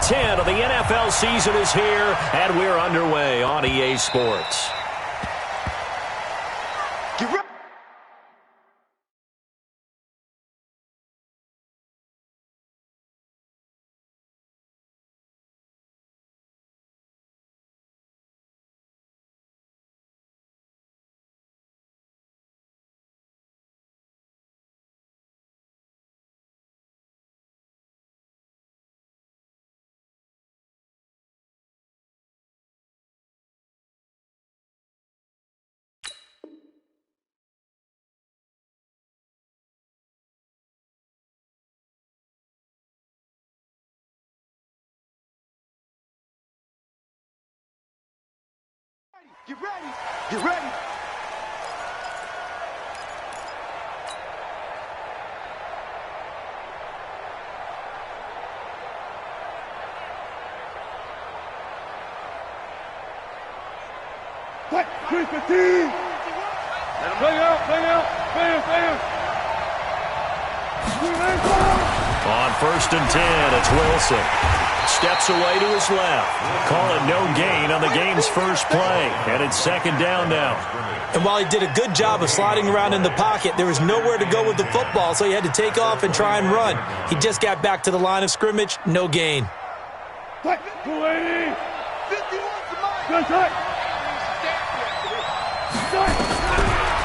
10 of the NFL season is here, and we're underway on EA Sports. Get ready. Get ready. Get ready. Fight. 315. Let him bring out. Bam. On 1st and 10, it's Wilson. Steps away to his left. Call it no gain on the game's first play. And it's 2nd down now. And while he did a good job of sliding around in the pocket, there was nowhere to go with the football, so he had to take off and try and run. He just got back to the line of scrimmage. No gain. 280. 51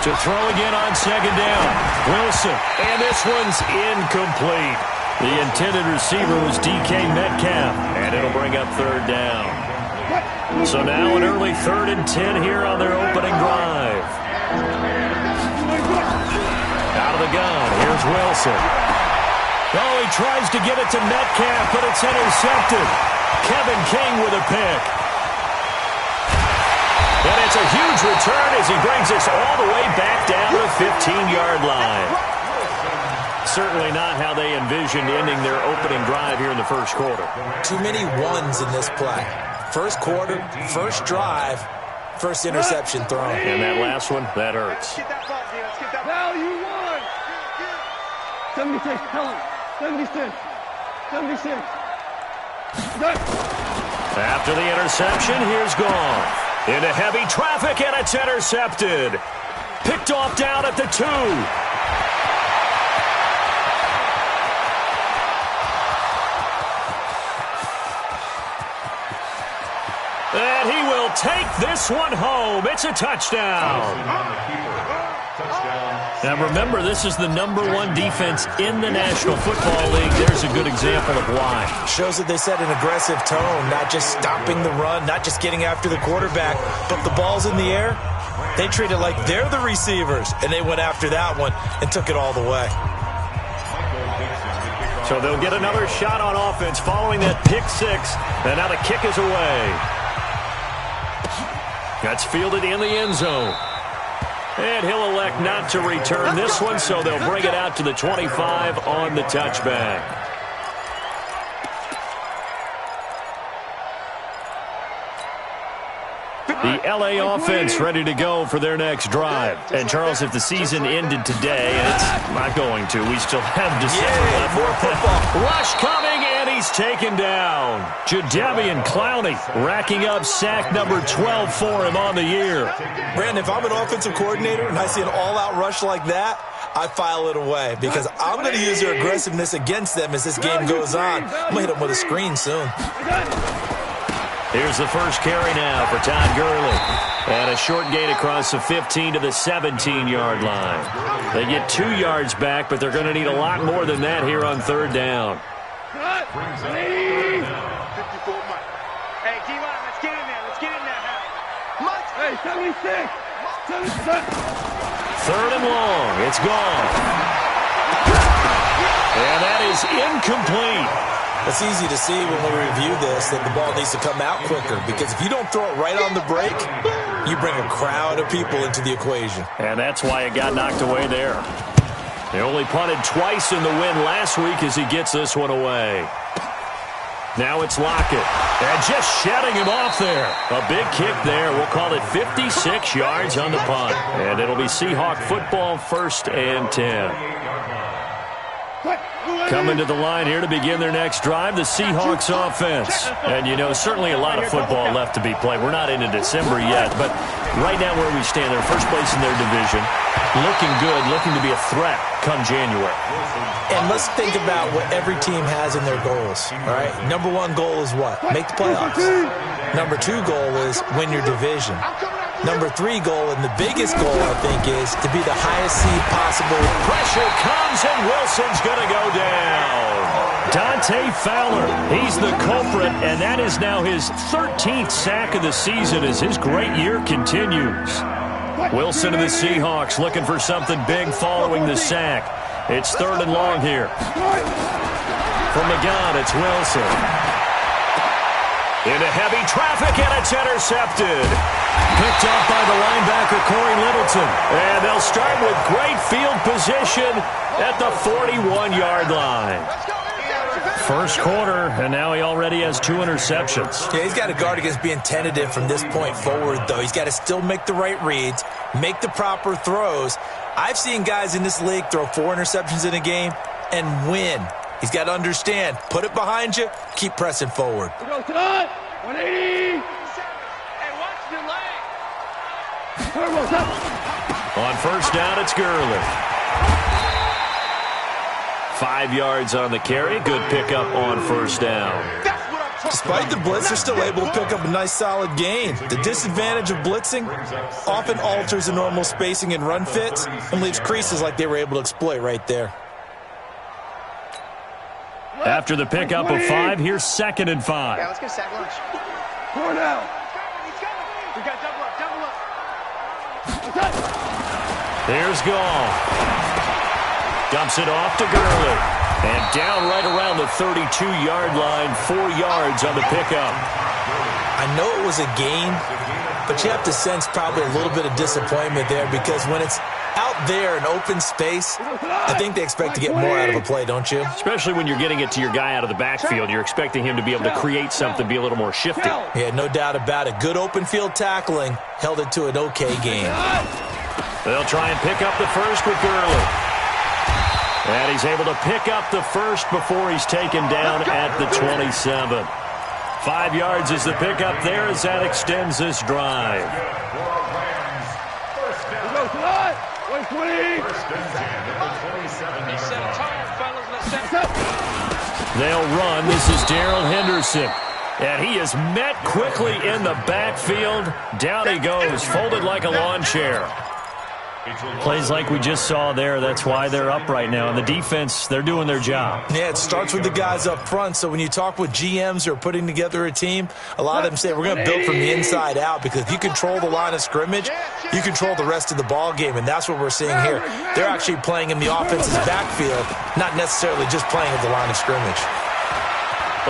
To throw again on 2nd down. Wilson. And this one's incomplete. The intended receiver was DK Metcalf, and it'll bring up 3rd down. So now an early 3rd and 10 here on their opening drive. Out of the gun, here's Wilson. Oh, he tries to get it to Metcalf, but it's intercepted. Kevin King with a pick. And it's a huge return as he brings us all the way back down to the 15-yard line. Certainly not how they envisioned ending their opening drive here in the first quarter. Too many ones in this play. First quarter, first drive, first interception thrown. And that last one, that hurts. Let's get that ball, Let's get that ball. Now you won. 76. Tell him. 76. 76. After the interception, here's gone. Into heavy traffic, and it's intercepted. Picked off down at the 2. And he will take this one home. It's a touchdown. Now remember, this is the #1 defense in the National Football League. There's a good example of why. Shows that they set an aggressive tone, not just stopping the run, not just getting after the quarterback, but the ball's in the air. They treat it like they're the receivers, and they went after that one and took it all the way. So they'll get another shot on offense following that pick 6, and now the kick is away. That's fielded in the end zone. And he'll elect not to return this one, so they'll bring it out to the 25 on the touchback. The L.A. offense ready to go for their next drive. And, Charles, if the season ended today, and it's not going to, we still have December left. More football. Rush coming, and he's taken down. Jadeveon Clowney racking up sack number 12 for him on the year. Brandon, if I'm an offensive coordinator and I see an all-out rush like that, I file it away because I'm going to use their aggressiveness against them as this game goes on. I'm going to hit them with a screen soon. Here's the first carry now for Todd Gurley. And a short gain across the 15 to the 17-yard line. They get 2 yards back, but they're going to need a lot more than that here on 3rd down. Hey, D-line, let's get in there. Let's get in there. Hey, 76. 3rd and long. It's gone. And that is incomplete. It's easy to see when we review this that the ball needs to come out quicker because if you don't throw it right on the break, you bring a crowd of people into the equation. And that's why it got knocked away there. They only punted twice in the win last week as he gets this one away. Now it's Lockett. And just shutting him off there. A big kick there. We'll call it 56 yards on the punt. And it'll be Seahawk football 1st and 10. Coming to the line here to begin their next drive, the Seahawks offense. And, you know, certainly a lot of football left to be played. We're not into December yet, but right now where we stand, they're first place in their division. Looking good, looking to be a threat come January. And let's think about what every team has in their goals, all right? Number one goal is what? Make the playoffs. Number two goal is win your division. Number three goal, and the biggest goal, I think, is to be the highest seed possible. Pressure comes, and Wilson's going to go down. Dante Fowler, he's the culprit, and that is now his 13th sack of the season as his great year continues. Wilson and the Seahawks looking for something big following the sack. It's 3rd and long here. From McGowan, it's Wilson. Into heavy traffic, and it's intercepted. Picked up by the linebacker, Corey Littleton. And they'll start with great field position at the 41-yard line. First quarter, and now he already has 2 interceptions. Yeah, he's got to guard against being tentative from this point forward, though. He's got to still make the right reads, make the proper throws. I've seen guys in this league throw 4 interceptions in a game and win. He's got to understand, put it behind you, keep pressing forward. 180. On first down, it's Gurley. 5 yards on the carry. Good pickup on first down. Despite the blitz, they're still able to pick up a nice solid gain. The disadvantage of blitzing often alters the normal spacing and run fits and leaves creases like they were able to exploit right there. After the pickup of 5, here's 2nd and 5. Yeah, let's get sack lunch. 4 now. We got double up. There's Gall. Dumps it off to Gurley. And down right around the 32-yard line, 4 yards on the pickup. I know it was a gain, but you have to sense probably a little bit of disappointment there because when it's out there in open space, I think they expect to get more out of a play, don't you? Especially when you're getting it to your guy out of the backfield. You're expecting him to be able to create something, be a little more shifty. Yeah, no doubt about it. Good open field tackling held it to an okay game. They'll try and pick up the first with Gurley. And he's able to pick up the first before he's taken down at the 27. 5 yards is the pickup there as that extends this drive. They'll run. This is Darrell Henderson. And he is met quickly in the backfield. Down he goes, folded like a lawn chair. Plays like we just saw there. That's why they're up right now. And the defense, they're doing their job. Yeah, it starts with the guys up front. So when you talk with GMs who are putting together a team, a lot of them say we're going to build from the inside out because if you control the line of scrimmage, you control the rest of the ball game. And that's what we're seeing here. They're actually playing in the offense's backfield, not necessarily just playing at the line of scrimmage.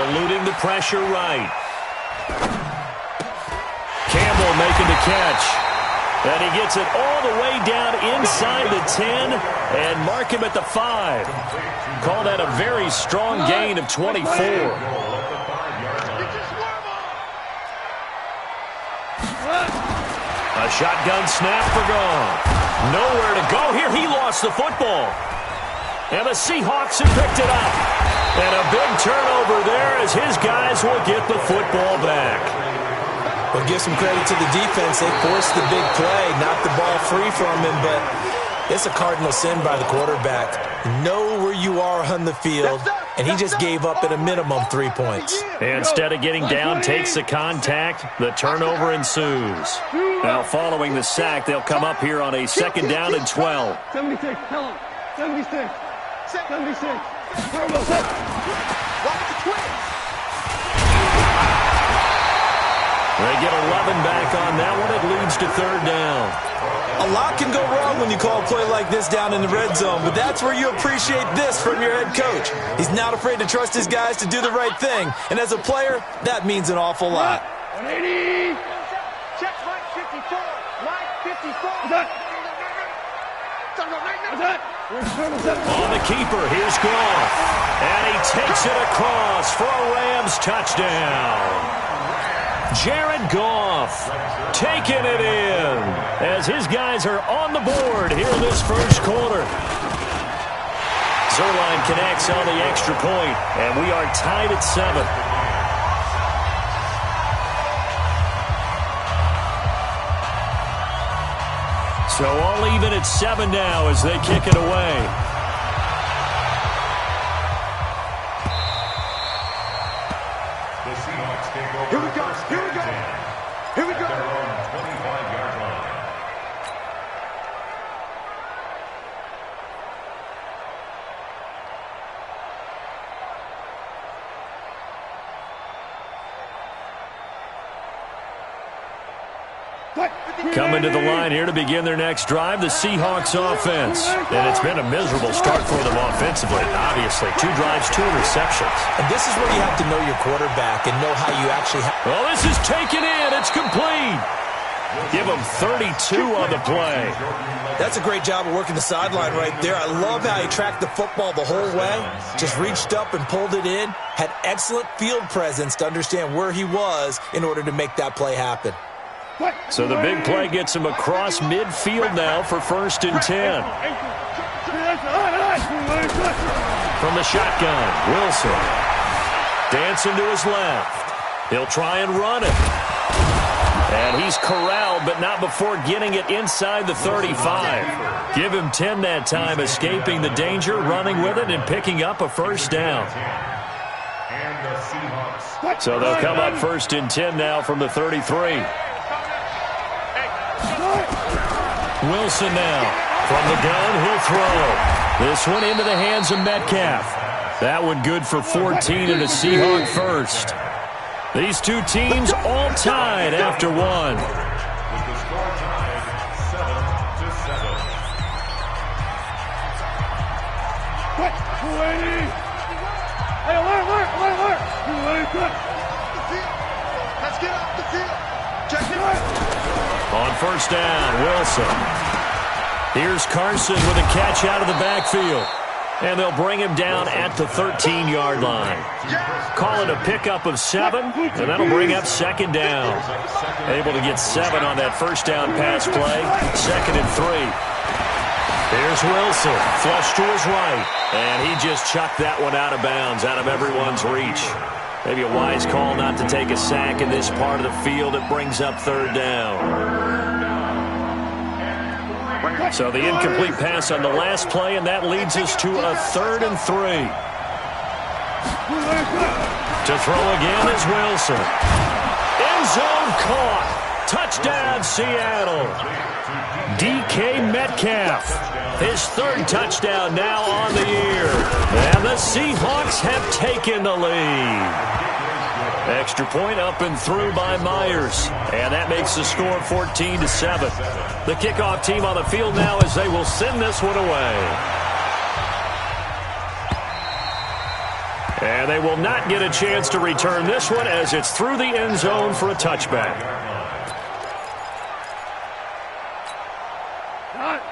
Eluding the pressure right. Campbell making the catch. And he gets it all the way down inside the 10 and mark him at the 5. Call that a very strong gain of 24. A shotgun snap for Gall. Nowhere to go here. He lost the football. And the Seahawks have picked it up. And a big turnover there as his guys will get the football back. Well, give some credit to the defense. They forced the big play, knocked the ball free from him, but it's a cardinal sin by the quarterback. Know where you are on the field, and he just gave up at a minimum 3 points. Instead of getting down, takes the contact. The turnover ensues. Now, following the sack, they'll come up here on a 2nd down and 12. 76, tell him. 76. 76. They get 11 back on that one. It leads to 3rd down. A lot can go wrong when you call a play like this down in the red zone, but that's where you appreciate this from your head coach. He's not afraid to trust his guys to do the right thing, and as a player, that means an awful lot. 180. Check Mike 54. Mike 54. On the keeper, here's Goff. And he takes it across for a Rams touchdown. Jared Goff taking it in as his guys are on the board here in this first quarter. Zerline connects on the extra point, and we are tied at 7. So all even at 7 now as they kick it away. Here we go. Here we go. Here we go. Coming to the line here to begin their next drive, the Seahawks offense. And it's been a miserable start for them offensively, obviously. 2 drives, 2 interceptions. And this is where you have to know your quarterback and know how you actually have... Well, this is taken in. It's complete. Give him 32 on the play. That's a great job of working the sideline right there. I love how he tracked the football the whole way. Just reached up and pulled it in. Had excellent field presence to understand where he was in order to make that play happen. So the big play gets him across midfield now for 1st and 10. From the shotgun, Wilson. Dancing to his left. He'll try and run it. And he's corralled, but not before getting it inside the 35. Give him 10 that time, escaping the danger, running with it, and picking up a 1st down. So they'll come up 1st and 10 now from the 33. Wilson now. From the gun, he'll throw. This one into the hands of Metcalf. That one good for 14 and a Seahawk first. These two teams all tied after 1. Let's get off the field. Check it out. On 1st down, Wilson. Here's Carson with a catch out of the backfield. And they'll bring him down at the 13-yard line. Call it a pickup of 7, and that'll bring up 2nd down. Able to get 7 on that 1st down pass play. 2nd and 3. Here's Wilson, flush to his right. And he just chucked that one out of bounds, out of everyone's reach. Maybe a wise call not to take a sack in this part of the field. It brings up 3rd down. So the incomplete pass on the last play, and that leads us to a 3rd and 3. To throw again is Wilson. End zone caught. Touchdown, Seattle. DK Metcalf. His 3rd touchdown now on the year. And the Seahawks have taken the lead. Extra point up and through by Myers. And that makes the score 14-7. The kickoff team on the field now as they will send this one away. And they will not get a chance to return this one as it's through the end zone for a touchback.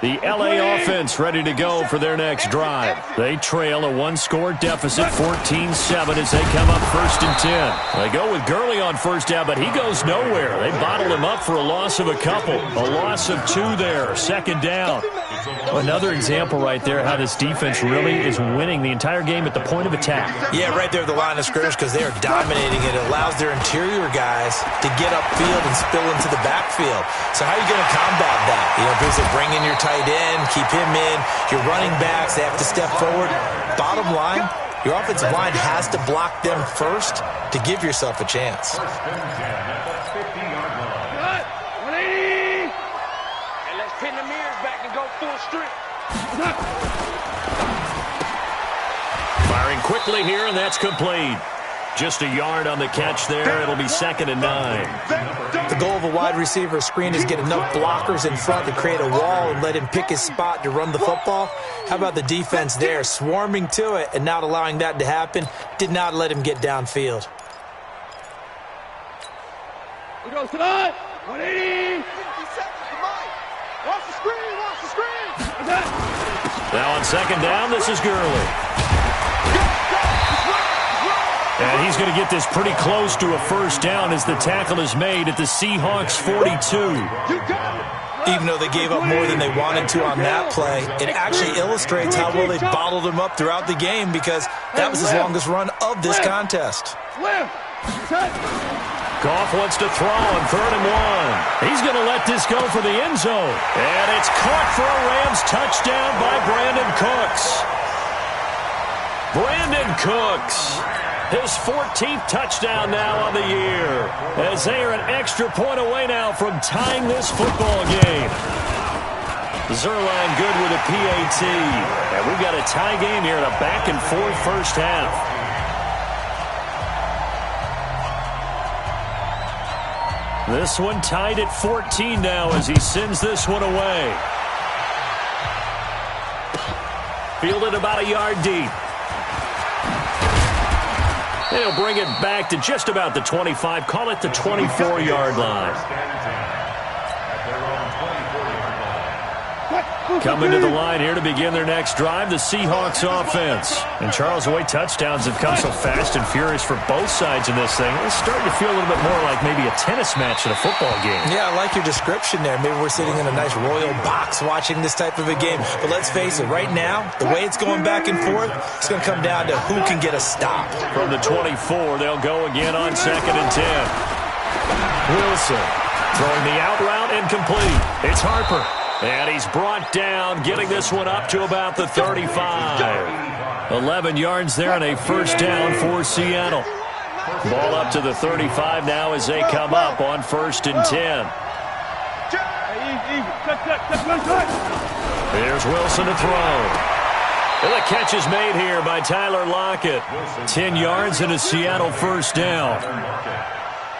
The LA offense ready to go for their next drive. They trail a 1-score deficit, 14-7 as they come up 1st and 10. They go with Gurley on 1st down, but he goes nowhere. They bottle him up for a loss of a couple. A loss of 2 there, 2nd down. Another example right there how this defense really is winning the entire game at the point of attack. Yeah, right there at the line of scrimmage because they are dominating it. It allows their interior guys to get upfield and spill into the backfield. So how are you going to combat that? Because they bring in your tight end, keep him in. Your running backs, they have to step forward. Bottom line, your offensive line has to block them first to give yourself a chance. Pin the mirrors back and go full strength. Firing quickly here, and that's complete. Just a yard on the catch there. It'll be 2nd and 9. The goal of a wide receiver screen is get enough blockers in front to create a wall and let him pick his spot to run the football. How about the defense there, swarming to it and not allowing that to happen? Did not let him get downfield. We go tonight. 180. Watch the screen, watch the screen. Now on 2nd down, this is Gurley. And he's going to get this pretty close to a 1st down as the tackle is made at the Seahawks 42. You got it. Even though they gave up more than they wanted to on that play, it actually illustrates how well they bottled him up throughout the game because that was his longest run of this contest. Goff wants to throw on 3rd and 1. He's going to let this go for the end zone. And it's caught for a Rams touchdown by Brandon Cooks. Brandon Cooks, his 14th touchdown now on the year, as they are an extra point away now from tying this football game. Zerline good with a PAT. And we've got a tie game here in a back-and-forth first half. This one tied at 14 now as he sends this one away. Fielded about a yard deep. They'll bring it back to just about the 25. Call it the 24-yard line. Coming to the line here to begin their next drive, the Seahawks offense. And Charles, the way touchdowns have come so fast and furious for both sides in this thing, it's starting to feel a little bit more like maybe a tennis match in a football game. Yeah, I like your description there. Maybe we're sitting in a nice royal box watching this type of a game. But let's face it, right now, the way it's going back and forth, it's going to come down to who can get a stop. From the 24, they'll go again on 2nd and 10. Wilson throwing the out route incomplete. It's Harper. And he's brought down, getting this one up to about the 35. 11 yards there and a first down for Seattle. Ball up to the 35 now as they come up on 1st and 10. Here's Wilson to throw. And the catch is made here by Tyler Lockett. 10 yards and a Seattle first down.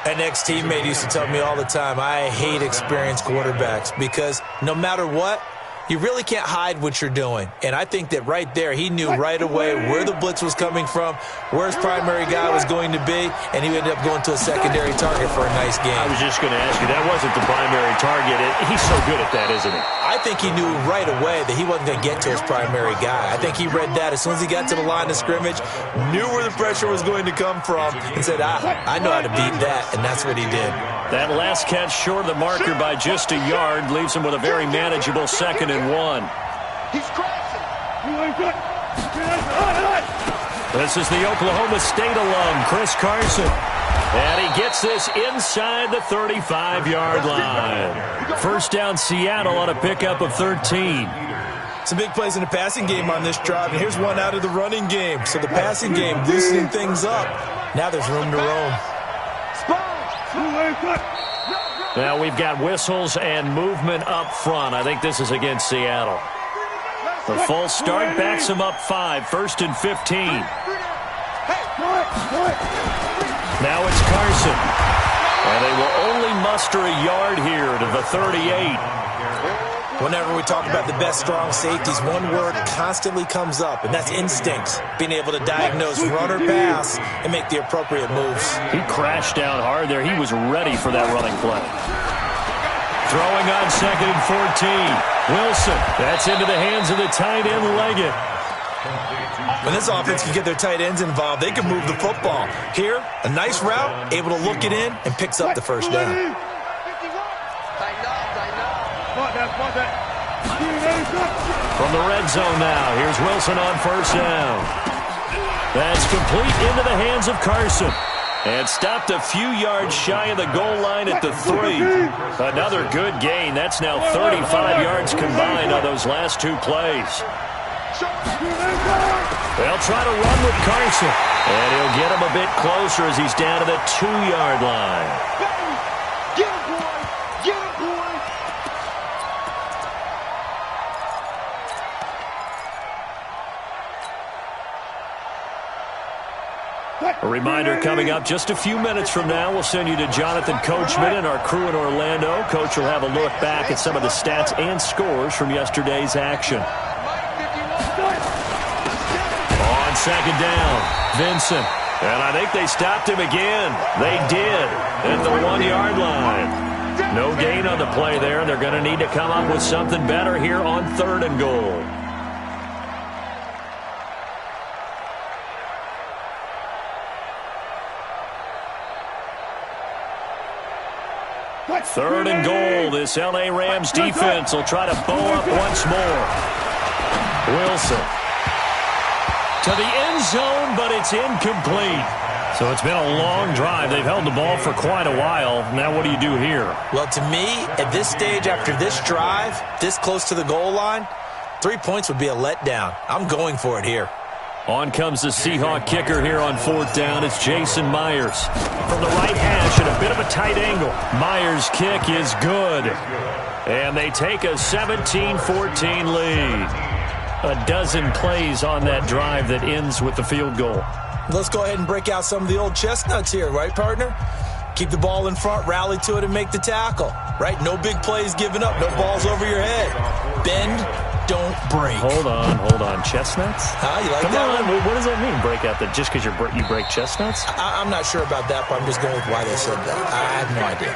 An ex-teammate used to tell me all the time, I hate experienced quarterbacks because no matter what, you really can't hide what you're doing. And I think that right there, he knew right away where the blitz was coming from, where his primary guy was going to be, and he ended up going to a secondary target for a nice game. I was just going to ask you, that wasn't the primary target. He's so good at that, isn't he? I think he knew right away that he wasn't going to get to his primary guy. I think he read that as soon as he got to the line of scrimmage, knew where the pressure was going to come from, and said, I know how to beat that, and that's what he did. That last catch short of the marker by just a yard leaves him with a very manageable 2nd and 1. He's crashing. This is the Oklahoma State alum, Chris Carson. And he gets this inside the 35-yard line. First down Seattle on a pickup of 13. Some big plays in the passing game on this drive, and here's one out of the running game. So the passing game loosening things up. Now there's room to roam. Now we've got whistles and movement up front. I think this is against Seattle. The false start backs him up 5, 1st and 15. Now it's Carson. And they will only muster a yard here to the 38. Whenever we talk about the best strong safeties, one word constantly comes up, and that's instinct. Being able to diagnose run or pass and make the appropriate moves. He crashed down hard there. He was ready for that running play. Throwing on 2nd and 14. Wilson, that's into the hands of the tight end, Leggett. When this offense can get their tight ends involved, they can move the football. Here, a nice route, able to look it in, and picks up the first down. From the red zone now, here's Wilson on 1st down. That's complete into the hands of Carson. And stopped a few yards shy of the goal line at the 3. Another good gain. That's now 35 yards combined on those last 2 plays. They'll try to run with Carson. And he'll get him a bit closer as he's down to the 2-yard line. A reminder coming up just a few minutes from now, we'll send you to Jonathan Coachman and our crew in Orlando. Coach will have a look back at some of the stats and scores from yesterday's action. On 2nd down, Vincent. And I think they stopped him again. They did at the 1-yard line. No gain on the play there, and they're going to need to come up with something better here on 3rd and goal. Third and goal. This L.A. Rams defense will try to bow up once more. Wilson to the end zone, but it's incomplete. So it's been a long drive. They've held the ball for quite a while. Now what do you do here? Well, to me, at this stage, after this drive, this close to the goal line, 3 points would be a letdown. I'm going for it here. On comes the Seahawk kicker here on fourth down. It's Jason Myers. From the right hash at a bit of a tight angle. Myers' kick is good. And they take a 17-14 lead. A dozen plays on that drive that ends with the field goal. Let's go ahead and break out some of the old chestnuts here, right, partner? Keep the ball in front, rally to it, and make the tackle, right? No big plays given up, no balls over your head. Bend, don't break. Hold on. Chestnuts? Huh? You like Come that on. one? What does that mean, break out that just because you break chestnuts? I'm not sure about that, but I'm just going with why they said that. I have no idea.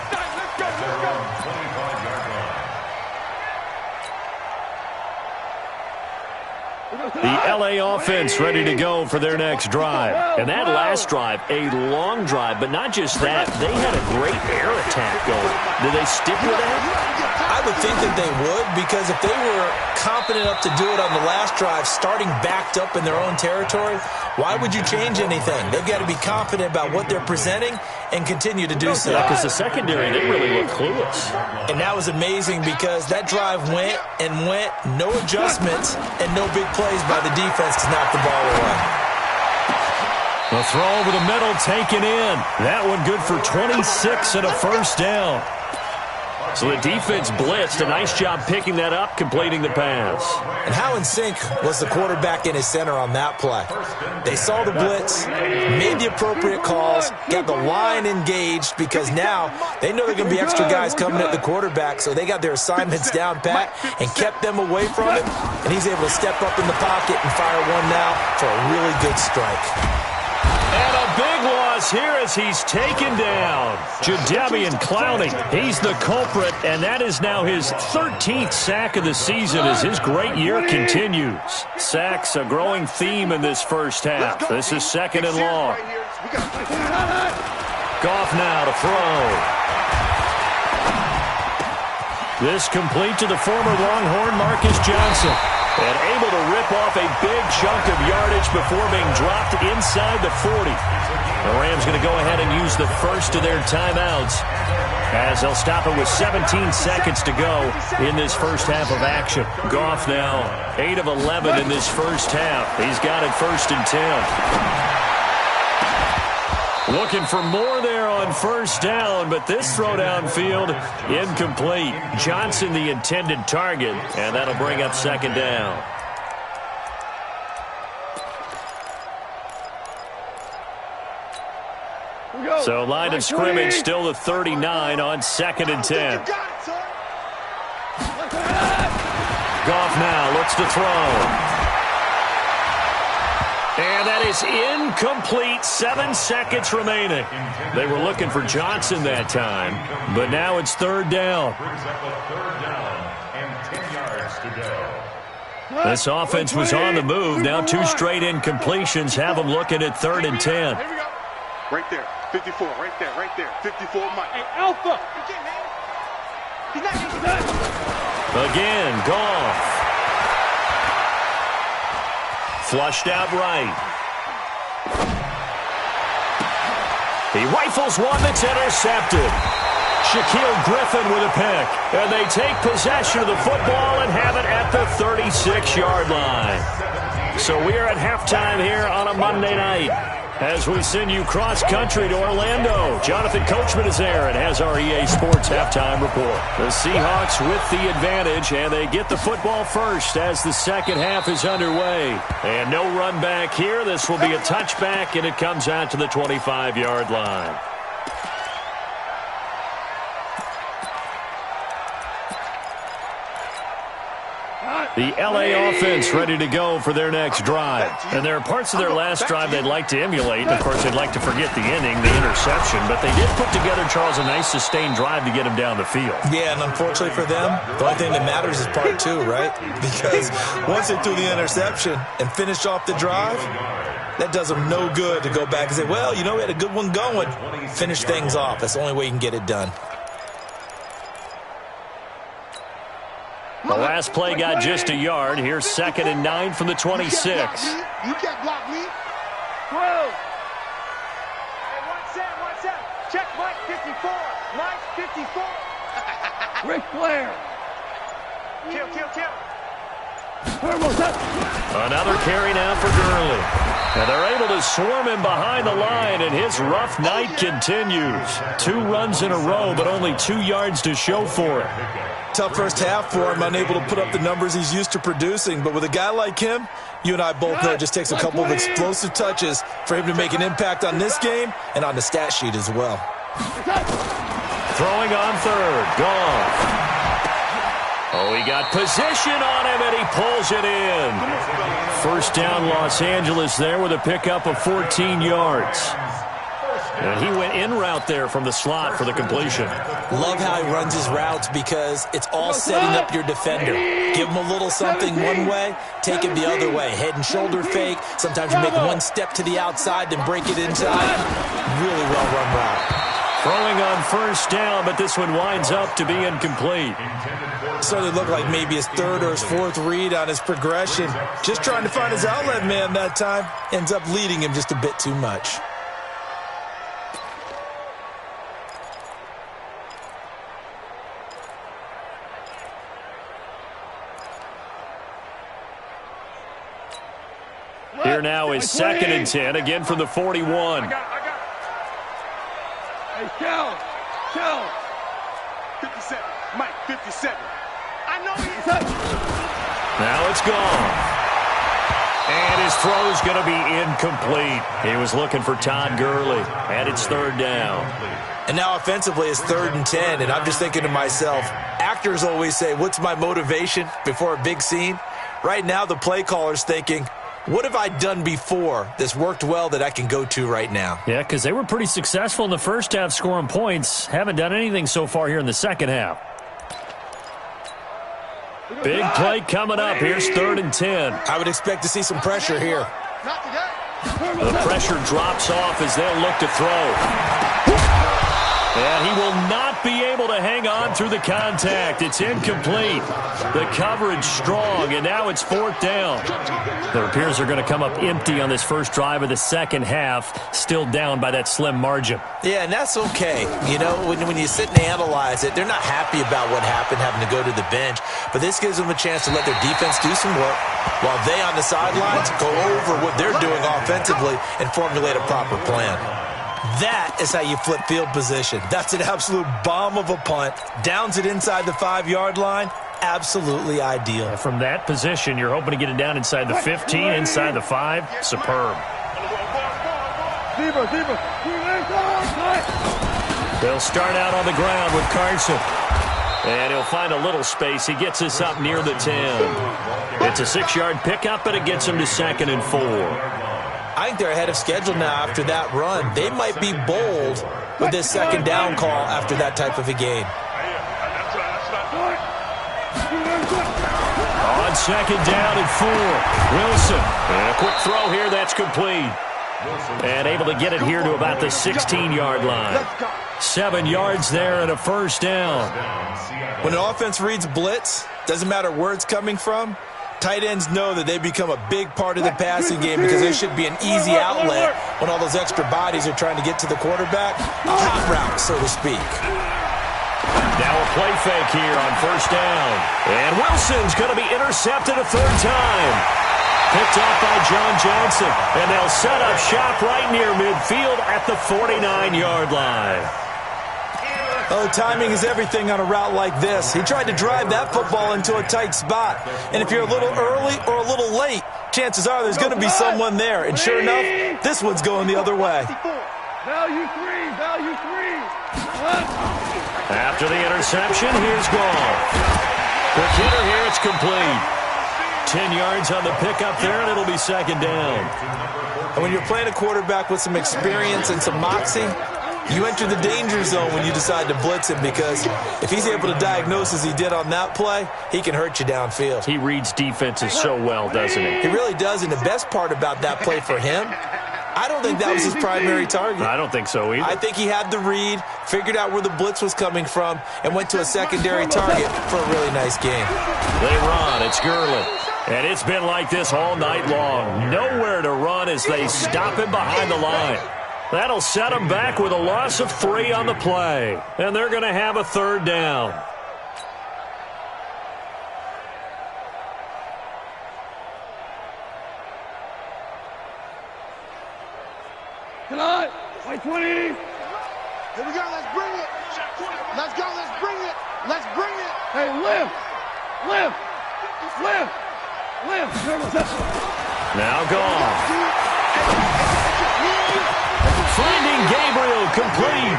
The L.A. offense ready to go for their next drive. And that last drive, a long drive, but not just that. They had a great air attack going. Did they stick with that? I would think that they would, because if they were confident enough to do it on the last drive, starting backed up in their own territory, why would you change anything? They've got to be confident about what they're presenting and continue to do so. Yeah, because the secondary, they really look clueless. And that was amazing because that drive went and went, no adjustments, and no big plays by the defense to knock the ball away. The throw over the middle taken in. That one good for 26 and a first down. So the defense blitzed. A nice job picking that up, completing the pass. And how in sync was the quarterback and his center on that play? They saw the blitz, made the appropriate calls, got the line engaged, because now they know there are going to be extra guys coming at the quarterback, so they got their assignments down pat and kept them away from him, and he's able to step up in the pocket and fire one now for a really good strike. And a big loss here as he's taken down. Jadeveon Clowney, he's the culprit, and that is now his 13th sack of the season as his great year continues. Sacks a growing theme in this first half. This is second and long. Goff now to throw. This complete to the former Longhorn Marcus Johnson. And able to rip off a big chunk of yardage before being dropped inside the 40. The Rams going to go ahead and use the first of their timeouts as they'll stop it with 17 seconds to go in this first half of action. Goff now 8 of 11 in this first half. He's got it first and 10. Looking for more there on first down, but this throw downfield incomplete. Johnson the intended target, and that'll bring up second down. So line of scrimmage still the 39 on second and 10. Goff now looks to throw. And that is incomplete. 7 seconds remaining. They were looking for Johnson that time, but now it's third down. This offense was on the move. Now 2 straight incompletions have them looking at third and 10. Right there, 54, right there, 54, Mike. Hey, Alpha! Again, Goff. Flushed out right. He rifles one that's intercepted. Shaquille Griffin with a pick. And they take possession of the football and have it at the 36-yard line. So we are at halftime here on a Monday night as we send you cross-country to Orlando. Jonathan Coachman is there and has our EA Sports halftime report. The Seahawks with the advantage, and they get the football first as the second half is underway. And no run back here. This will be a touchback, and it comes out to the 25-yard line. The L.A. offense ready to go for their next drive. And there are parts of their last drive they'd like to emulate. Of course, they'd like to forget the inning, the interception. But they did put together, Charles, a nice sustained drive to get him down the field. Yeah, and unfortunately for them, the only thing that matters is part 2, right? Because once they threw the interception and finished off the drive, that does them no good to go back and say, well, you know, we had a good one going. Finish things off. That's the only way you can get it done. The last play got just a yard. Here's 2nd and 9 from the 26. You can't block me. 12. Hey, 1 set. Check Mike 54. Mike 54. Ric Flair. Kill. Turbo set. Another carry now for Gurley. And they're able to swarm him behind the line, and his rough night continues. 2 runs in a row, but only 2 yards to show for it. Tough first half for him, unable to put up the numbers he's used to producing. But with a guy like him, you and I both know it just takes a couple of explosive touches for him to make an impact on this game and on the stat sheet as well. Throwing on 3rd. Gone. Oh, he got position on him, and he pulls it in. First down, Los Angeles there with a pickup of 14 yards. And he went in route there from the slot for the completion. Love how he runs his routes because it's all setting up your defender. Give him a little something one way, take it the other way. Head and shoulder fake. Sometimes you make one step to the outside, then break it inside. Really well-run route. Throwing on 1st down, but this one winds up to be incomplete. Certainly looked like maybe his 3rd or his 4th read on his progression. Just trying to find his outlet man that time. Ends up leading him just a bit too much. Here now is 2nd and 10, again from the 41. Hey, Kel. 57. Mike 57. I know he's Now it's gone. And his throw's going to be incomplete. He was looking for Todd Gurley, and it's 3rd down. And now offensively it's 3rd and 10, and I'm just thinking to myself, actors always say, what's my motivation before a big scene? Right now the play caller's thinking, what have I done before that's worked well that I can go to right now? Yeah, because they were pretty successful in the first half scoring points. Haven't done anything so far here in the second half. Big play coming up. Here's 3rd and 10. I would expect to see some pressure here. The pressure drops off as they'll look to throw. And he will not be able to hang on through the contact. It's incomplete. The coverage strong, and now it's 4th down. It appears they're going to come up empty on this first drive of the second half, still down by that slim margin. Yeah, and that's okay. You know, when you sit and analyze it, they're not happy about what happened, having to go to the bench. But this gives them a chance to let their defense do some work while they on the sidelines go over what they're doing offensively and formulate a proper plan. That is how you flip field position. That's an absolute bomb of a punt. Downs it inside the 5-yard line. Absolutely ideal. From that position, you're hoping to get it down inside the 15, inside the 5. Superb. Zebra. They'll start out on the ground with Carson. And he'll find a little space. He gets us up near the 10. It's a 6-yard pickup, but it gets him to 2nd and 4. I think they're ahead of schedule now after that run. They might be bold with this 2nd down call after that type of a game. On 2nd down and 4. Wilson. And a quick throw here. That's complete. And able to get it here to about the 16-yard line. 7 yards there and a 1st down. When an offense reads blitz, doesn't matter where it's coming from, tight ends know that they become a big part of the passing game because there should be an easy outlet when all those extra bodies are trying to get to the quarterback. A hot route, so to speak. Now a play fake here on 1st down. And Wilson's going to be intercepted a 3rd time. Picked off by John Johnson. And they'll set up shop right near midfield at the 49-yard line. Oh, timing is everything on a route like this. He tried to drive that football into a tight spot. And if you're a little early or a little late, chances are there's going to be someone there. And sure enough, this one's going the other way. Value 3. After the interception, here's Gall. Quick hitter here, it's complete. 10 yards on the pickup there, and it'll be 2nd down. And when you're playing a quarterback with some experience and some moxie, you enter the danger zone when you decide to blitz him because if he's able to diagnose as he did on that play, he can hurt you downfield. He reads defenses so well, doesn't he? He really does, and the best part about that play for him I don't think that was his primary target. I don't think so either. I think he had the read, figured out where the blitz was coming from, and went to a secondary target for a really nice game. They run. It's Gurley. And it's been like this all night long. Nowhere to run as they stop him behind the line. That'll set him back with a loss of 3 on the play. And they're going to have a third down. Tonight, by 20. Here we go. Let's bring it. Let's go. Let's bring it. Let's bring it. Hey, lift. Lift. Lift. Lift. Now gone. Finding Gabriel complete.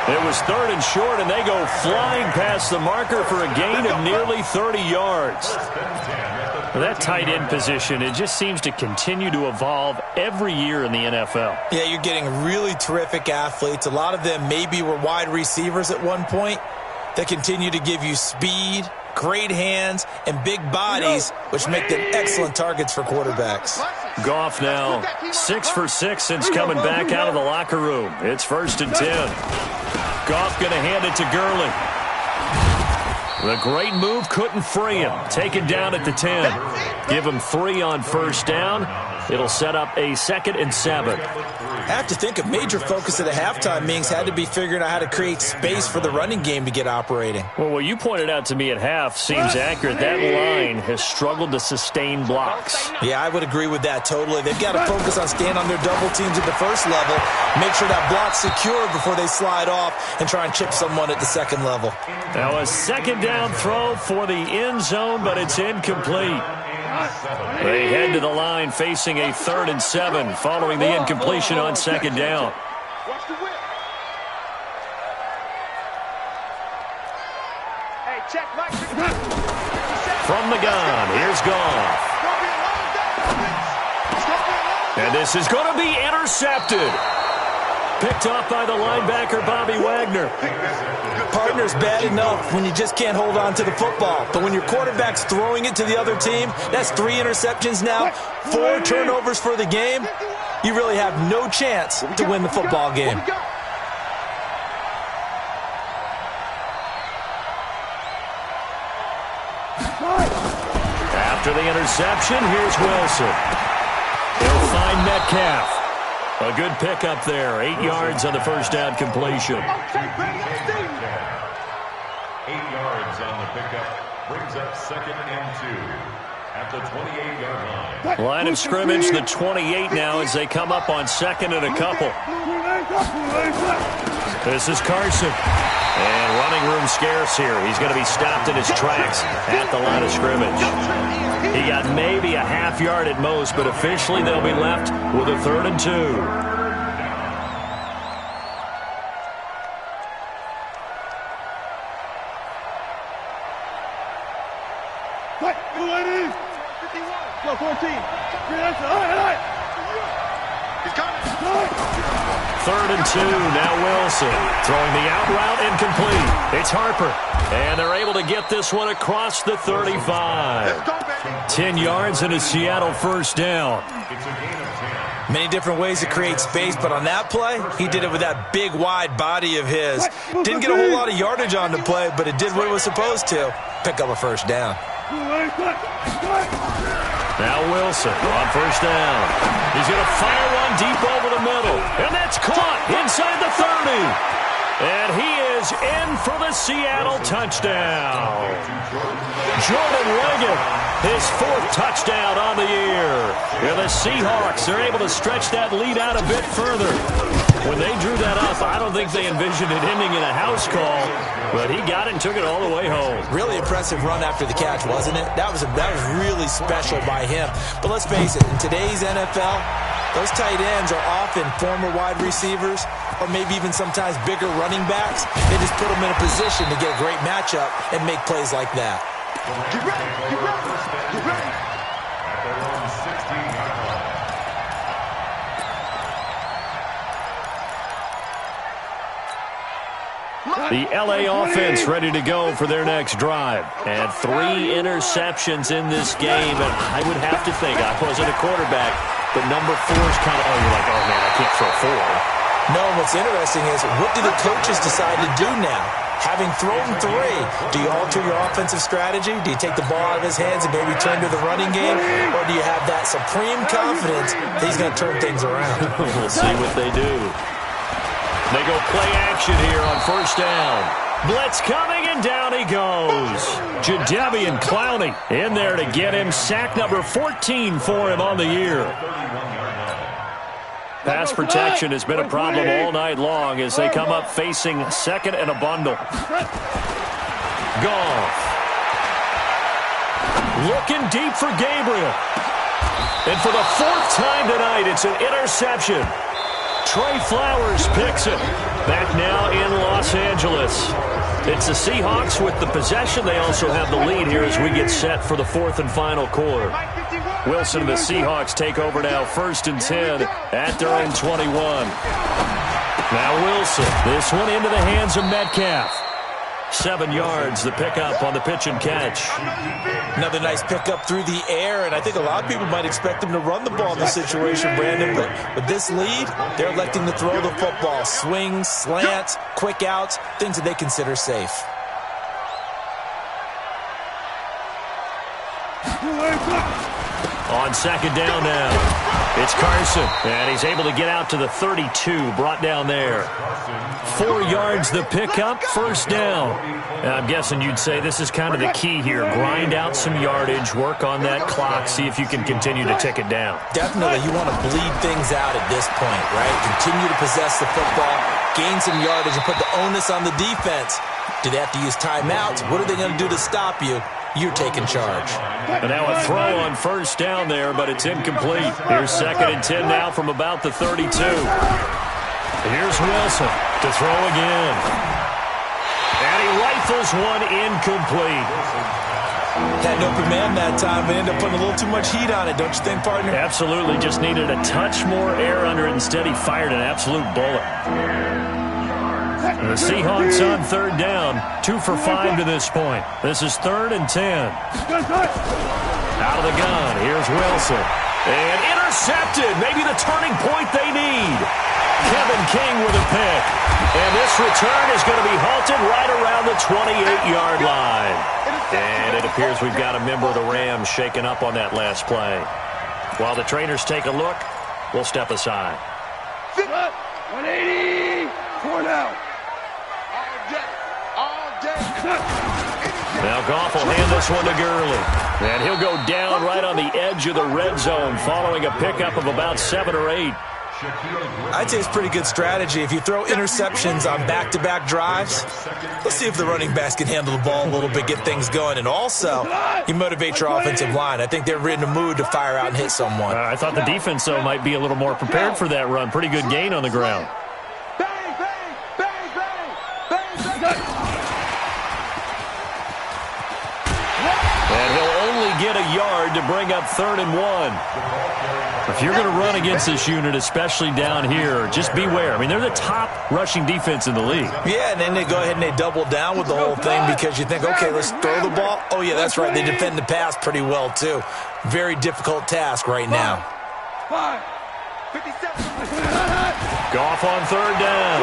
It was 3rd and short, and they go flying past the marker for a gain of nearly 30 yards. That tight end position, it just seems to continue to evolve every year in the NFL. Yeah, you're getting really terrific athletes. A lot of them maybe were wide receivers at one point. They continue to give you speed, great hands, and big bodies, which make them excellent targets for quarterbacks. Goff now 6 for 6 since coming back out of the locker room. It's 1st and 10. Goff going to hand it to Gurley. The great move couldn't free him. Taken down at the 10. Give him 3 on 1st down. It'll set up a 2nd and 7. I have to think a major focus of the halftime meetings had to be figuring out how to create space for the running game to get operating. Well, what you pointed out to me at half seems accurate. That line has struggled to sustain blocks. Yeah, I would agree with that totally. They've got to focus on staying on their double teams at the first level, make sure that block's secure before they slide off and try and chip someone at the 2nd level. Now a 2nd down throw for the end zone, but it's incomplete. They head to the line facing a 3rd and 7 following the incompletion on 2nd down. Watch the whip. Hey, check Mike. From the gun, here's Goff. And this is going to be intercepted. Picked off by the linebacker, Bobby Wagner. Partner's bad enough when you just can't hold on to the football. But when your quarterback's throwing it to the other team, that's 3 interceptions now, 4 turnovers for the game. You really have no chance to win the football game. After the interception, here's Wilson. He'll find Metcalf. A good pickup there. 8 yards on the 1st down completion. 8 yards on the pickup brings up 2nd and 2 at the 28-yard line. Line of scrimmage, the 28 now as they come up on 2nd and a couple. This is Carson. And running room scarce here. He's going to be stopped in his tracks at the line of scrimmage. He got maybe a half yard at most, but officially they'll be left with a 3rd and 2. Go 14. He's coming. 3rd and 2, now Wilson. Throwing the out route incomplete. It's Harper. And they're able to get this one across the 35. 10 yards and a Seattle 1st down. Many different ways to create space, but on that play, he did it with that big, wide body of his. Didn't get a whole lot of yardage on the play, but it did what it was supposed to. Pick up a 1st down. Now Wilson on 1st down. He's going to fire one deep over the middle. And that's caught inside the 30. And he is in for the Seattle touchdown. Jordan Leggett, his 4th touchdown on the year. And the Seahawks are able to stretch that lead out a bit further. When they drew that up, I don't think they envisioned it ending in a house call, but he got it and took it all the way home. Really impressive run after the catch, wasn't it? That was really special by him. But let's face it, in today's NFL, those tight ends are often former wide receivers or maybe even sometimes bigger running backs. They just put them in a position to get a great matchup and make plays like that. Get ready. Get ready. Get ready. At their own 16-yard line. The LA offense ready to go for their next drive. And 3 interceptions in this game. And I would have to think, I wasn't a quarterback, but number 4 is kind of, you're like, oh, man, I can't throw 4. No, what's interesting is, what do the coaches decide to do now? Having thrown 3, do you alter your offensive strategy? Do you take the ball out of his hands and maybe turn to the running game? Or do you have that supreme confidence that he's going to turn things around? We'll see what they do. They go play action here on first down. Blitz coming, and down he goes. Jadeveon Clowney in there to get him. Sack number 14 for him on the year. Pass protection has been a problem all night long as they come up facing second and a bundle. Goff. Looking deep for Gabriel. And for the 4th time tonight, it's an interception. Trey Flowers picks it. Back now in Los Angeles. It's the Seahawks with the possession. They also have the lead here as we get set for the 4th and final quarter. Wilson and the Seahawks take over now, 1st and 10 at their own 21. Now Wilson. This one into the hands of Metcalf. 7 yards, the pickup on the pitch and catch. Another nice pickup through the air, and I think a lot of people might expect him to run the ball in this situation, Brandon, but with this lead, they're electing to throw the football. Swings, slants, quick outs, things that they consider safe. On second down now, it's Carson, and he's able to get out to the 32, brought down there. 4 yards the pickup, first down. And I'm guessing you'd say this is kind of the key here. Grind out some yardage, work on that clock, see if you can continue to tick it down. Definitely, you want to bleed things out at this point, right? Continue to possess the football, gain some yardage, and put the onus on the defense. Do they have to use timeouts? What are they going to do to stop you? You're taking charge. And now a throw on first down there, but it's incomplete. Here's 2nd and 10 now from about the 32. Here's Wilson to throw again. And he rifles one incomplete. Had an open man that time, but ended up putting a little too much heat on it, don't you think, partner? Absolutely. Just needed a touch more air under it. Instead, he fired an absolute bullet. The Seahawks on 3rd down, 2 for 5 to this point. This is 3rd and 10. Out of the gun, here's Wilson. And intercepted, maybe the turning point they need. Kevin King with a pick. And this return is going to be halted right around the 28-yard line. And it appears we've got a member of the Rams shaken up on that last play. While the trainers take a look, we'll step aside. 180, 4 down. Now Goff will hand this one to Gurley. And he'll go down right on the edge of the red zone following a pickup of about 7 or 8. I'd say it's pretty good strategy. If you throw interceptions on back-to-back drives, let's see if the running backs can handle the ball a little bit, get things going. And also, you motivate your offensive line. I think they're in the mood to fire out and hit someone. I thought the defense, though, might be a little more prepared for that run. Pretty good gain on the ground. And he'll only get a yard to bring up 3rd and 1. If you're going to run against this unit, especially down here, just beware. I mean, they're the top rushing defense in the league. Yeah, and then they go ahead and they double down with the whole thing because you think, okay, let's throw the ball. Oh, yeah, that's right. They defend the pass pretty well, too. Very difficult task right now. 57. Goff on 3rd down.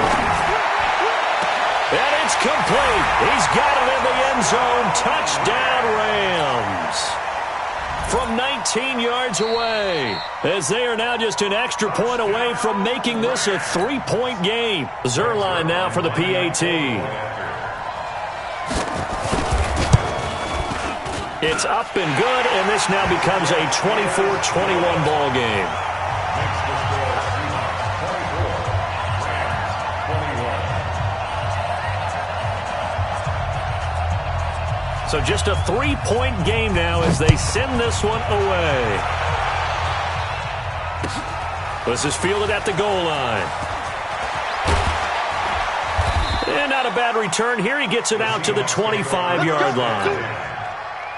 And it's complete. He's got it in the end zone. Touchdown, Rams. From 19 yards away, as they are now just an extra point away from making this a 3-point game. Zerline now for the PAT. It's up and good, and this now becomes a 24-21 ball game. So just a 3-point game now as they send this one away. This is fielded at the goal line. And not a bad return here. He gets it out to the 25-yard line.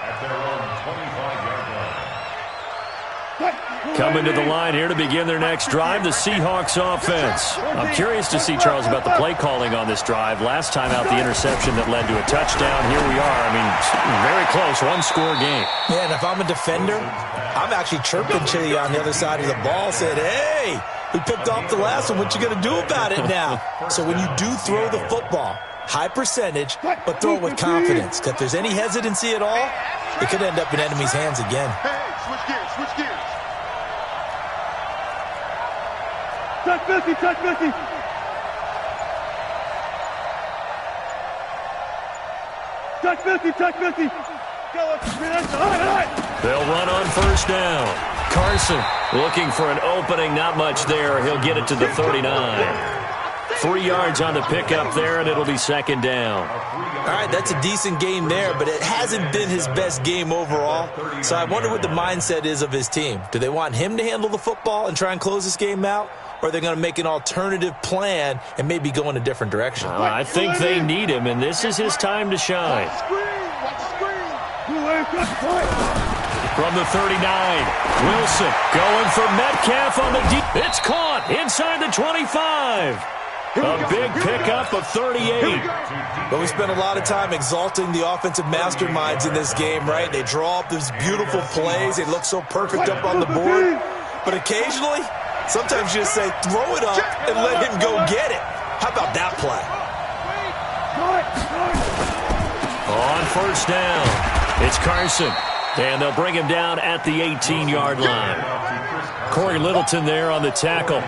At their own 25-yard line. Coming to the line here to begin their next drive, the Seahawks offense. I'm curious to see, Charles, about the play calling on this drive. Last time out, the interception that led to a touchdown. Here we are. I mean, very close, one-score game. Yeah, and if I'm a defender, I'm actually chirping to you on the other side of the ball, saying, hey, we picked off the last one. What you going to do about it now? So when you do throw the football, high percentage, but throw it with confidence. Because if there's any hesitancy at all, it could end up in enemy's hands again. Hey, switch gears, switch gears. Touch 50, touch 50. Touch 50, touch 50. Go, all right. They'll run on first down. Carson looking for an opening, not much there. He'll get it to the 39. 3 yards on the pickup there, and it'll be second down. All right, that's a decent game there, but it hasn't been his best game overall. So I wonder what the mindset is of his team. Do they want him to handle the football and try and close this game out? Or are they going to make an alternative plan and maybe go in a different direction? I think they need him, and this is his time to shine. From the 39, Wilson going for Metcalf on the deep. It's caught inside the 25. A big pickup of 38. But we spent a lot of time exalting the offensive masterminds in this game, right? They draw up these beautiful plays. They look so perfect up on the board. But occasionally, sometimes you just say, throw it up and let him go get it. How about that play? On first down, it's Carson. And they'll bring him down at the 18-yard line. Corey Littleton there on the tackle.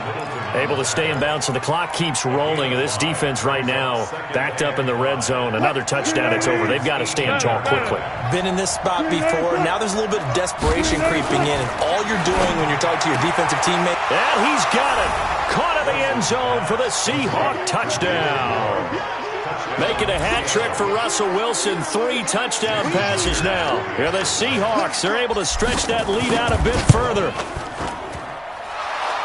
Able to stay in bounds, so the clock keeps rolling. And this defense right now backed up in the red zone. Another touchdown, it's over. They've got to stand tall quickly. Been in this spot before. Now there's a little bit of desperation creeping in. And all you're doing when you're talking to your defensive teammate. And he's got it. Caught in the end zone for the Seahawk touchdown. Making a hat trick for Russell Wilson. 3 touchdown passes now. Here the Seahawks are able to stretch that lead out a bit further.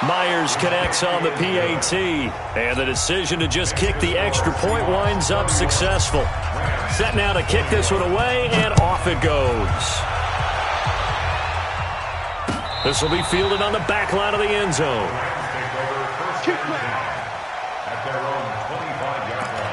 Myers connects on the PAT. And the decision to just kick the extra point winds up successful. Set now to kick this one away, and off it goes. This will be fielded on the back line of the end zone. At their own 25-yard line.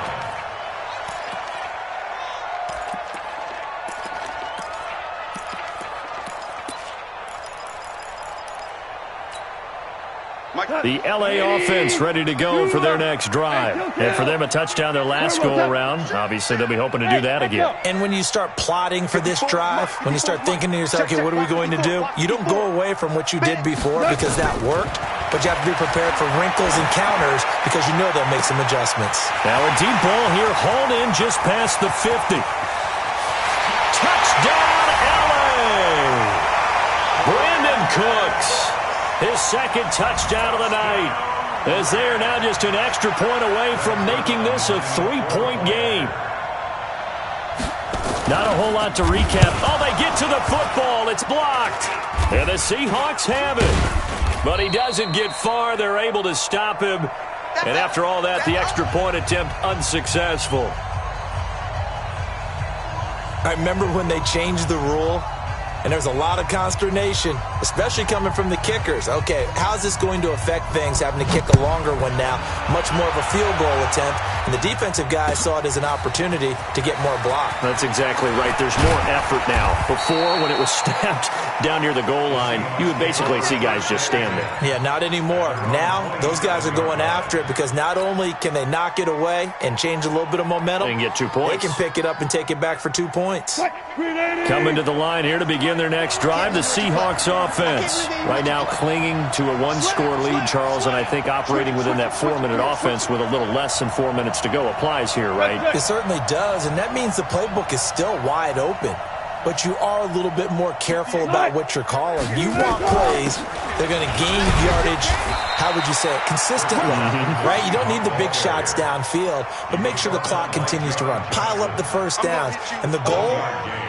The LA offense ready to go for their next drive. And for them, a touchdown their last go-around. Obviously, they'll be hoping to do that again. And when you start plotting for this drive, when you start thinking to yourself, okay, what are we going to do? You don't go away from what you did before because that worked, but you have to be prepared for wrinkles and counters because you know they'll make some adjustments. Now a deep ball here, hauled in just past the 50. Touchdown, LA! Brandon Cooks. His second touchdown of the night, as they are now just an extra point away from making this a 3-point game. Not a whole lot to recap. Oh, they get to the football. It's blocked. And the Seahawks have it. But he doesn't get far. They're able to stop him. And after all that, the extra point attempt unsuccessful. I remember when they changed the rule. And there's a lot of consternation, especially coming from the kickers. Okay, how's this going to affect things, having to kick a longer one now? Much more of a field goal attempt. And the defensive guys saw it as an opportunity to get more block. That's exactly right. There's more effort now. Before, when it was snapped down near the goal line, you would basically see guys just stand there. Yeah, not anymore. Now, those guys are going after it because not only can they knock it away and change a little bit of momentum, and get 2 points. They can pick it up and take it back for 2 points. Coming to the line here to begin their next drive, the Seahawks offense. Right now clinging to a 1-score lead, Charles, and I think operating within that 4-minute offense with a little less than 4 minutes to go applies here, right? It certainly does, and that means the playbook is still wide open. But you are a little bit more careful about what you're calling. You want plays, they're going to gain yardage, how would you say it, consistently, right? You don't need the big shots downfield, but make sure the clock continues to run. Pile up the first downs. And the goal,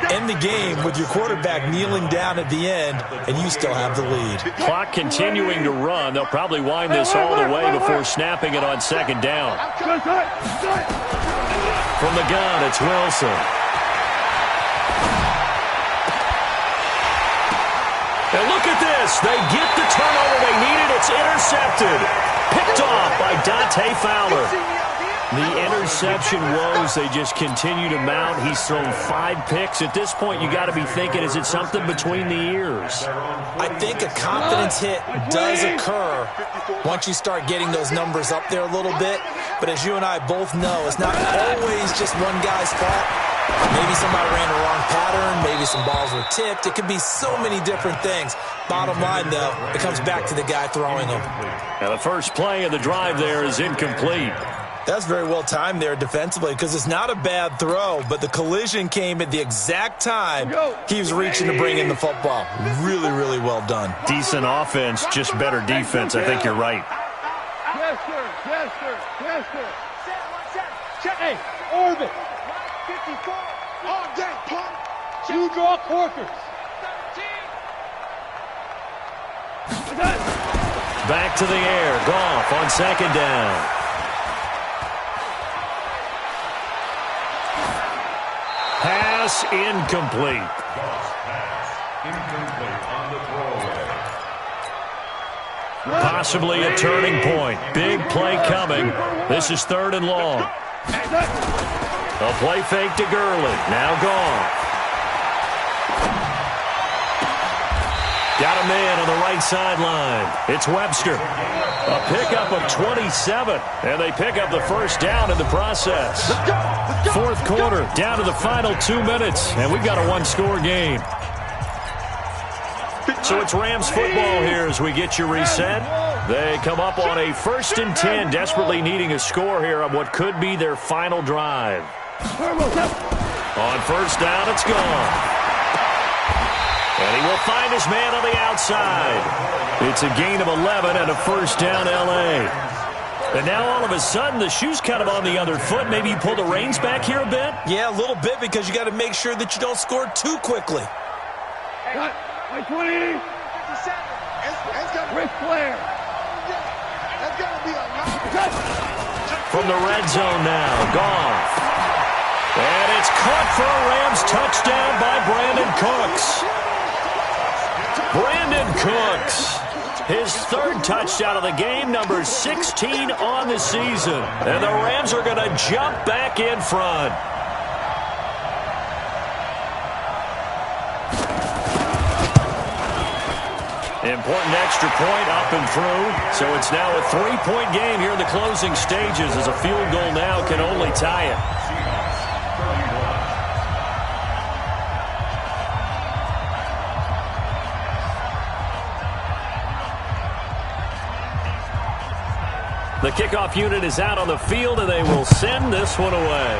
end the game with your quarterback kneeling down at the end, and you still have the lead. Clock continuing to run. They'll probably wind this all the way before snapping it on second down. From the gun, it's Wilson. And look at this. this. They get the turnover they needed. It's intercepted. Picked off by Dante Fowler. The interception woes, they just continue to mount. He's thrown 5 picks. At this point, you got to be thinking, is it something between the ears? I think a confidence hit does occur once you start getting those numbers up there a little bit. But as you and I both know, it's not always just one guy's fault. Maybe somebody ran the wrong pattern. Maybe some balls were tipped. It could be so many different things. Bottom line, though, it comes back to the guy throwing them. Now, the first play of the drive there is incomplete. That's very well timed there defensively because it's not a bad throw, but the collision came at the exact time he was reaching to bring in the football. Really, really well done. Decent offense, just better defense. I think you're right. Yes, sir. Yes, sir. Yes, sir. Check. Hey, orbit. 54. All day, pump. You draw quarters. 13. Back to the air. Goff on second down. Pass incomplete. Incomplete on the throwaway. Possibly a turning point. Big play coming. This is 3rd and long. A play fake to Gurley. Now gone. Got a man on the right sideline. It's Webster. A pickup of 27, and they pick up the first down in the process. 4th quarter, down to the final 2 minutes, and we've got a 1-score game. So it's Rams football here as we get you reset. They come up on a 1st and 10, desperately needing a score here on what could be their final drive. On 1st down, it's gone. And he will find his man on the outside. It's a gain of 11 and a 1st down, L.A. And now all of a sudden, the shoe's kind of on the other foot. Maybe you pull the reins back here a bit? Yeah, a little bit because you got to make sure that you don't score too quickly. Cut. 20. Ric Flair. That's got to be a lot. From the red zone now, Goff. And it's caught for a Rams touchdown by Brandon Cooks. Brandon Cooks, his 3rd touchdown of the game, number 16 on the season. And the Rams are going to jump back in front. Important extra point up and through. So it's now a 3-point game here in the closing stages as a field goal now can only tie it. The kickoff unit is out on the field, and they will send this one away.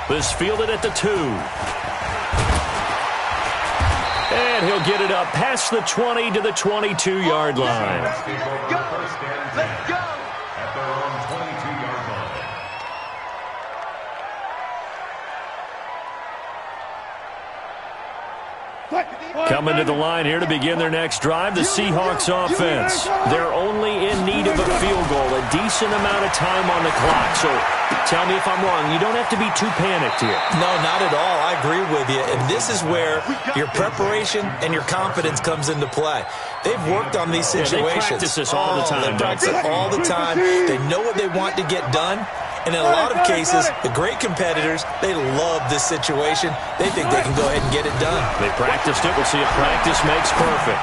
This fielded at the 2. And he'll get it up past the 20 to the 22-yard line. Let's go. At their own 22-yard line. Coming to the line here to begin their next drive, the Seahawks offense. They're only in need of a field goal, a decent amount of time on the clock. So tell me if I'm wrong. You don't have to be too panicked here. No, not at all. I agree with you. And this is where your preparation and your confidence comes into play. They've worked on these situations. They practice this all the time. They practice it all the time. They know what they want to get done. And in a lot of cases, the great competitors, they love this situation. They think they can go ahead and get it done. They practiced it. We'll see if practice makes perfect.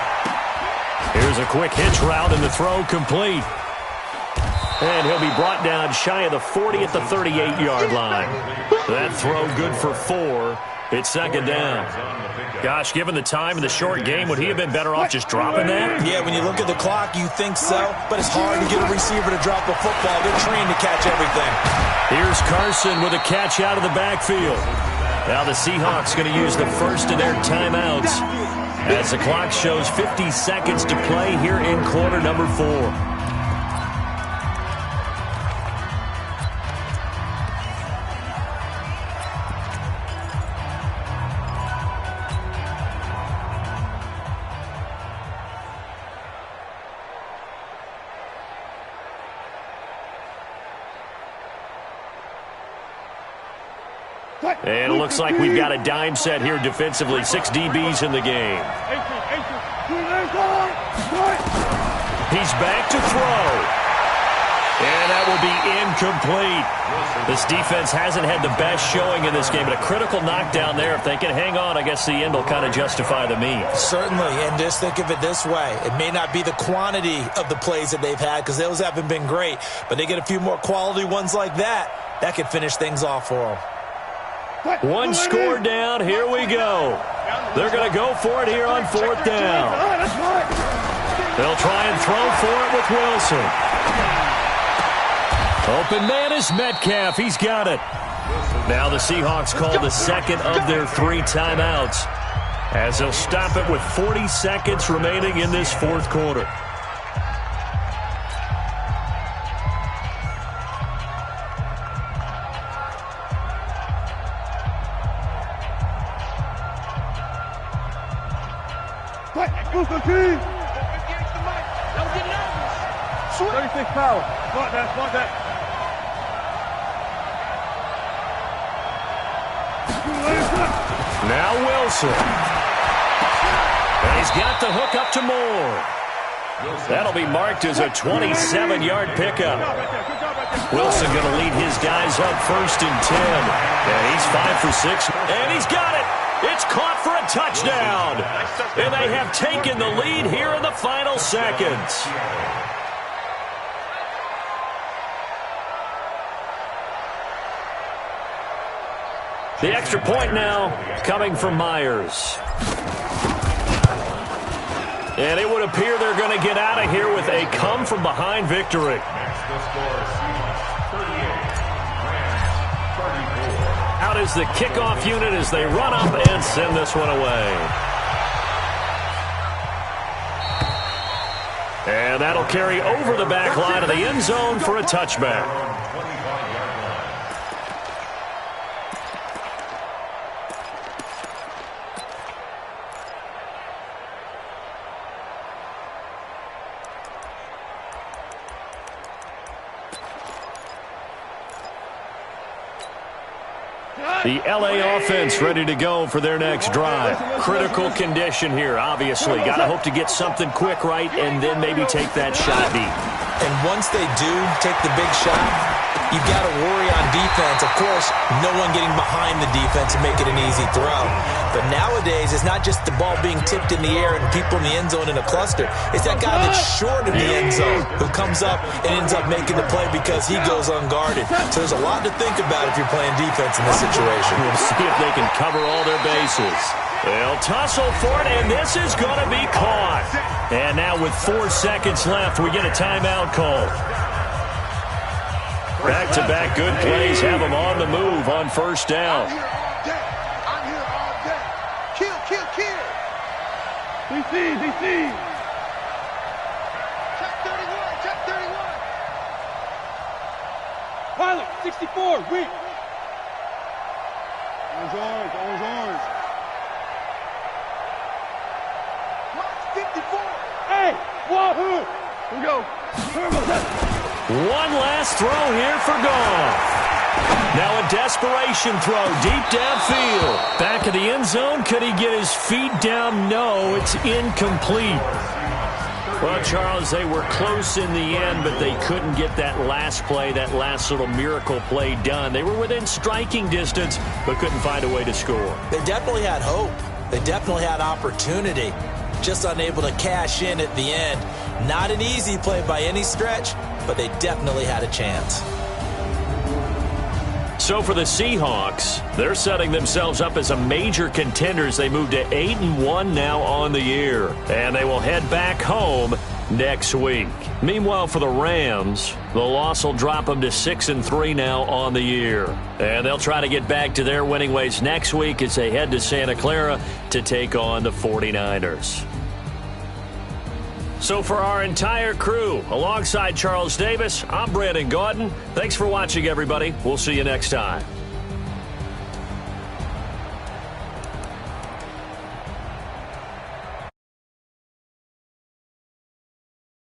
Here's a quick hitch route and the throw complete. And he'll be brought down shy of the 40 at the 38-yard line. That throw good for 4. It's 2nd down. Gosh, given the time in the short game, would he have been better off just dropping that? Yeah, when you look at the clock, you think so, but it's hard to get a receiver to drop a football. They're trained to catch everything. Here's Carson with a catch out of the backfield. Now the Seahawks going to use the first of their timeouts as the clock shows 50 seconds to play here in quarter number 4. And it looks like we've got a dime set here defensively. 6 DBs in the game. He's back to throw. And that will be incomplete. This defense hasn't had the best showing in this game, but a critical knockdown there. If they can hang on, I guess the end will kind of justify the means. Certainly, and just think of it this way. It may not be the quantity of the plays that they've had because those haven't been great, but they get a few more quality ones like that. That could finish things off for them. One score down. Here we go. They're going to go for it here on 4th down. They'll try and throw for it with Wilson. Open man is Metcalf. He's got it. Now the Seahawks call the second of their 3 timeouts as they'll stop it with 40 seconds remaining in this 4th quarter. Power. Smart that. Now Wilson. And he's got the hook up to Moore. That'll be marked as a 27-yard pickup. Wilson going to lead his guys up 1st and 10. And he's 5 for 6. And he's got it. It's caught for a touchdown. And they have taken the lead here in the final seconds. The extra point now coming from Myers. And it would appear they're going to get out of here with a come-from-behind victory. Out is the kickoff unit as they run up and send this one away. And that'll carry over the back line of the end zone for a touchback. The LA offense ready to go for their next drive. Critical condition here, obviously. Got to hope to get something quick right and then maybe take that shot deep. And once they do take the big shot, you've got to worry on defense. Of course, no one getting behind the defense and make it an easy throw. But nowadays, it's not just the ball being tipped in the air and people in the end zone in a cluster. It's that guy that's short of the end zone who comes up and ends up making the play because he goes unguarded. So there's a lot to think about if you're playing defense in this situation. We'll see if they can cover all their bases. They'll tussle for it, and this is going to be caught. And now with 4 seconds left, we get a timeout call. Back-to-back good plays have them on the move on 1st down. I'm here all day. Kill. DC. Check 31. Pilot, 64, weak. Orange. 54. Hey, wahoo. Here we go. One last throw here for Goff. Now a desperation throw deep downfield. Back of the end zone. Could he get his feet down? No, it's incomplete. Well, Charles, they were close in the end, but they couldn't get that last play, that last little miracle play done. They were within striking distance, but couldn't find a way to score. They definitely had hope. They definitely had opportunity. Just unable to cash in at the end. Not an easy play by any stretch, but they definitely had a chance. So for the Seahawks, they're setting themselves up as a major contender as they move to 8-1 now on the year. And they will head back home next week. Meanwhile, for the Rams, the loss will drop them to 6-3 now on the year. And they'll try to get back to their winning ways next week as they head to Santa Clara to take on the 49ers. So for our entire crew, alongside Charles Davis, I'm Brandon Gaudin. Thanks for watching, everybody. We'll see you next time.